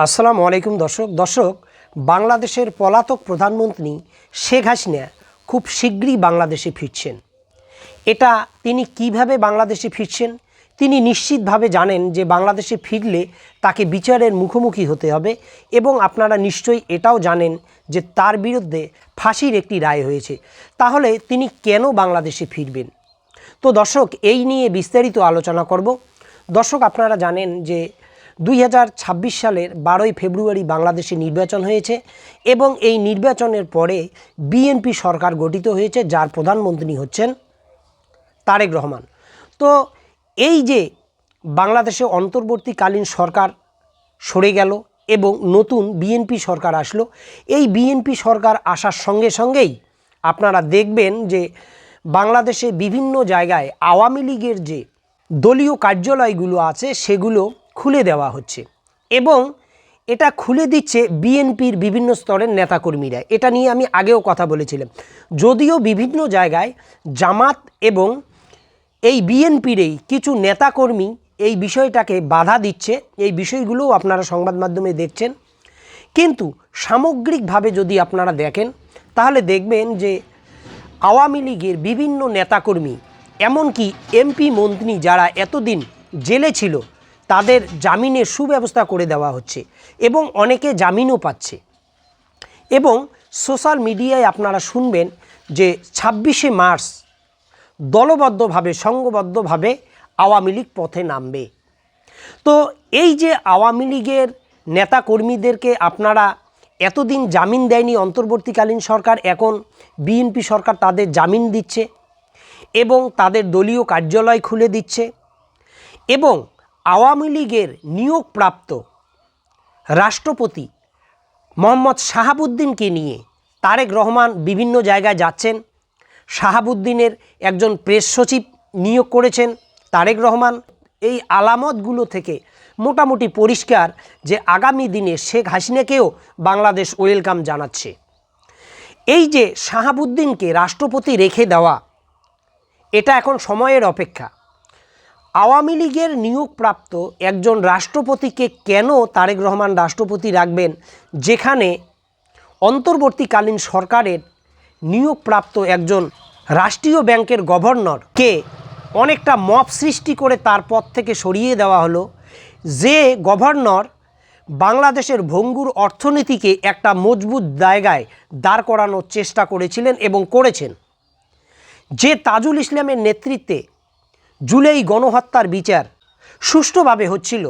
আসসালামু আলাইকুম দর্শক বাংলাদেশের পলাতক প্রধানমন্ত্রী শেখ হাসিনা খুব শীঘ্রই বাংলাদেশে ফিরছেন। এটা তিনি কিভাবে বাংলাদেশে ফিরছেন তিনি নিশ্চিতভাবে জানেন যে বাংলাদেশে ফিরলে তাকে বিচারের মুখোমুখি হতে হবে এবং আপনারা নিশ্চয়ই এটাও জানেন যে তার বিরুদ্ধে ফাঁসির একটি রায় হয়েছে। তাহলে তিনি কেন বাংলাদেশে ফিরবেন? তো দর্শক এই নিয়ে বিস্তারিত আলোচনা করব। দর্শক আপনারা জানেন যে 2026 সালের 12ই ফেব্রুয়ারি বাংলাদেশে নির্বাচন হয়েছে এবং এই নির্বাচনের পরে বিএনপি সরকার গঠিত হয়েছে, যার প্রধানমন্ত্রী হচ্ছেন তারেক রহমান। তো এই যে বাংলাদেশে অন্তর্বর্তীকালীন সরকার সরে গেল এবং নতুন বিএনপি সরকার আসলো, এই বিএনপি সরকার আসার সঙ্গে সঙ্গেই আপনারা দেখবেন যে বাংলাদেশে বিভিন্ন জায়গায় আওয়ামী লীগের যে দলীয় কার্যালয়গুলো আছে সেগুলো খুলে দেওয়া হচ্ছে এবং এটা খুলে দিচ্ছে বিএনপির বিভিন্ন স্তরের নেতাকর্মীরা। এটা নিয়ে আমি আগেও কথা বলেছিলাম, যদিও বিভিন্ন জায়গায় জামাত এবং এই বিএনপিরই কিছু নেতাকর্মী এই বিষয়টাকে বাধা দিচ্ছে, এই বিষয়গুলোও আপনারা সংবাদ মাধ্যমে দেখছেন। কিন্তু সামগ্রিকভাবে যদি আপনারা দেখেন তাহলে দেখবেন যে আওয়ামী লীগের বিভিন্ন নেতাকর্মী, এমনকি এমপি মন্ত্রী যারা এতদিন জেলে ছিল, তাদের জামিনের সুব্যবস্থা করে দেওয়া হচ্ছে এবং অনেকে জামিনও পাচ্ছে। এবং সোশ্যাল মিডিয়ায় আপনারা শুনবেন যে 26শে মার্চ দলবদ্ধভাবে সংঘবদ্ধভাবে আওয়ামী লীগ পথে নামবে। তো এই যে আওয়ামী লীগের নেতাকর্মীদেরকে আপনারা এতদিন জামিন দেয়নি অন্তর্বর্তীকালীন সরকার, এখন বিএনপি সরকার তাদের জামিন দিচ্ছে এবং তাদের দলীয় কার্যালয় খুলে দিচ্ছে এবং আওয়ামী লীগের নিয়োগপ্রাপ্ত রাষ্ট্রপতি মোহাম্মদ শাহাবুদ্দিনকে নিয়ে তারেক রহমান বিভিন্ন জায়গায় যাচ্ছেন। শাহাবুদ্দিনের একজন প্রেস সচিব নিয়োগ করেছেন তারেক রহমান। এই আলামতগুলো থেকে মোটামুটি পরিষ্কার যে আগামী দিনে শেখ হাসিনাকেও বাংলাদেশ ওয়েলকাম জানাচ্ছে। এই যে শাহাবুদ্দিনকে রাষ্ট্রপতি রেখে দেওয়া, এটা এখন সময়ের অপেক্ষা। আওয়ামী লীগের নিয়োগপ্রাপ্ত একজন রাষ্ট্রপতিকে কেন তারেক রহমান রাষ্ট্রপতি রাখবেন, যেখানে অন্তর্বর্তীকালীন সরকারের নিয়োগপ্রাপ্ত একজন রাষ্ট্রীয় ব্যাংকের গভর্নরকে অনেকটা মব সৃষ্টি করে তার পদ থেকে সরিয়ে দেওয়া হলো, যে গভর্নর বাংলাদেশের ভঙ্গুর অর্থনীতিকে একটা মজবুত জায়গায় দাঁড় করানোর চেষ্টা করেছিলেন এবং করেছেন। যে তাজুল ইসলামের নেতৃত্বে জুলাই গণহত্যার বিচার সুষ্ঠুভাবে হচ্ছিল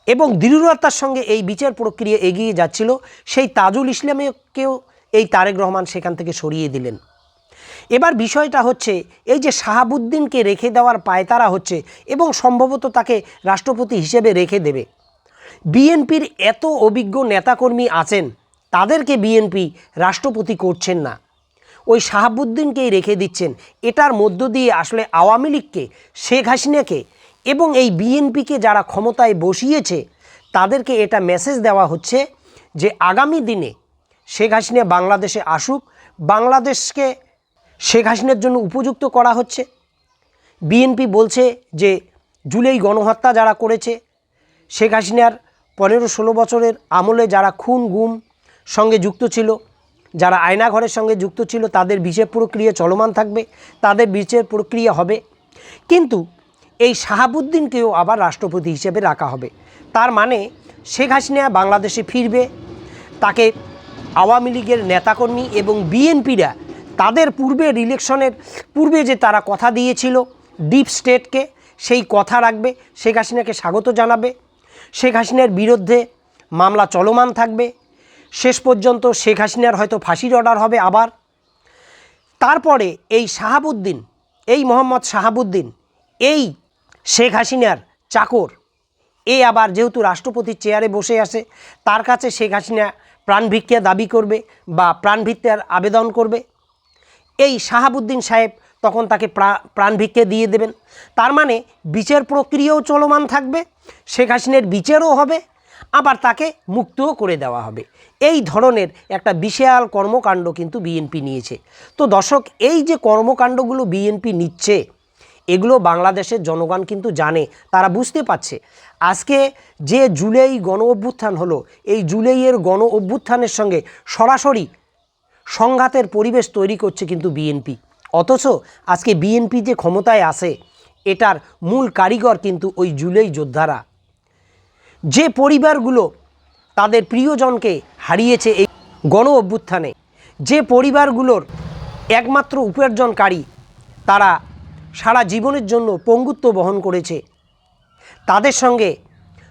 এবং দৃঢ়তার সঙ্গে এই বিচার প্রক্রিয়া এগিয়ে যাচ্ছিল, সেই তাজুল ইসলামকেও এই তারেক রহমান সেখান থেকে সরিয়ে দিলেন। এবার বিষয়টা হচ্ছে এই যে শাহাবুদ্দিনকে রেখে দেওয়ার পায়তারা হচ্ছে এবং সম্ভবত তাকে রাষ্ট্রপতি হিসেবে রেখে দেবে। বিএনপির এত অভিজ্ঞ নেতাকর্মী আছেন, তাদেরকে বিএনপি রাষ্ট্রপতি করছেন না, ওই শাহাবুদ্দিনকেই রেখে দিচ্ছেন। এটার মধ্য দিয়ে আসলে আওয়ামী লীগকে, শেখ হাসিনাকে এবং এই বিএনপিকে যারা ক্ষমতায় বসিয়েছে তাদেরকে এটা মেসেজ দেওয়া হচ্ছে যে আগামী দিনে শেখ হাসিনা বাংলাদেশে আসুক, বাংলাদেশকে শেখ হাসিনার জন্য উপযুক্ত করা হচ্ছে। বিএনপি বলছে যে জুলাই গণহত্যা যারা করেছে, শেখ হাসিনার 15-16 বছরের আমলে যারা খুন গুম সঙ্গে যুক্ত ছিল, যারা আয়নাঘরের সঙ্গে যুক্ত ছিল, তাদের বিচার প্রক্রিয়া চলমান থাকবে, তাদের বিচার প্রক্রিয়া হবে। কিন্তু এই শাহাবুদ্দিনকেও আবার রাষ্ট্রপতি হিসেবে রাখা হবে। তার মানে শেখ হাসিনা বাংলাদেশে ফিরবে, তাকে আওয়ামী লীগের নেতাকর্মী এবং বিএনপিরা তাদের ইলেকশনের পূর্বে যে তারা কথা দিয়েছিল ডিপ স্টেটকে, সেই কথা রাখবে, শেখ হাসিনাকে স্বাগত জানাবে, শেখ হাসিনার বিরুদ্ধে মামলা চলমান থাকবে, শেষ পর্যন্ত শেখ হাসিনার হয়তো ফাঁসির অর্ডার হবে আবার। তারপরে এই শাহাবুদ্দিন, এই মোহাম্মদ শাহাবুদ্দিন, এই শেখ হাসিনার চাকর, এ আবার যেহেতু রাষ্ট্রপতির চেয়ারে বসে আছে, তার কাছে শেখ হাসিনা প্রাণভিক্ষা দাবি করবে বা প্রাণভিক্ষার আবেদন করবে। এই শাহাবুদ্দিন সাহেব তখন তাকে প্রাণভিক্ষা দিয়ে দেবেন। তার মানে বিচার প্রক্রিয়াও চলমান থাকবে, শেখ হাসিনার বিচারও হবে, আবার তাকে মুক্তও করে দেওয়া হবে। এই ধরনের একটা বিশাল কর্মকাণ্ড কিন্তু বিএনপি নিয়েছে। তো দর্শক, এই যে কর্মকাণ্ডগুলো বিএনপি নিচ্ছে, এগুলো বাংলাদেশের জনগণ কিন্তু জানে, তারা বুঝতে পারছে। আজকে যে জুলাই গণ অভ্যুত্থান হলো, এই জুলাইয়ের গণ অভ্যুত্থানের সঙ্গে সরাসরি সংঘাতের পরিবেশ তৈরি করছে কিন্তু বিএনপি। অথচ আজকে বিএনপি যে ক্ষমতায় আসে, এটার মূল কারিগর কিন্তু ওই জুলাই যোদ্ধারা। যে পরিবারগুলো তাদের প্রিয়জনকে হারিয়েছে এই গণ অভ্যুত্থানে, যে পরিবারগুলোর একমাত্র উপার্জনকারী তারা সারা জীবনের জন্য পঙ্গুত্ব বহন করেছে, তাদের সঙ্গে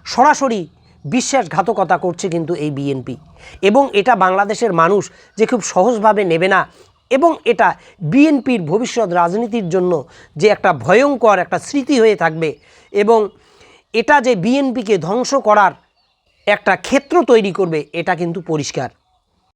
সরাসরি বিশ্বাসঘাতকতা করছে কিন্তু এই বিএনপি। এবং এটা বাংলাদেশের মানুষ যে খুব সহজভাবে নেবে না, এবং এটা বিএনপির ভবিষ্যৎ রাজনীতির জন্য যে একটা ভয়ঙ্কর একটা স্মৃতি হয়ে থাকবে, এবং এটা যে বিএনপিকে ধ্বংস করার একটা ক্ষেত্র তৈরি করবে, এটা কিন্তু পরিষ্কার।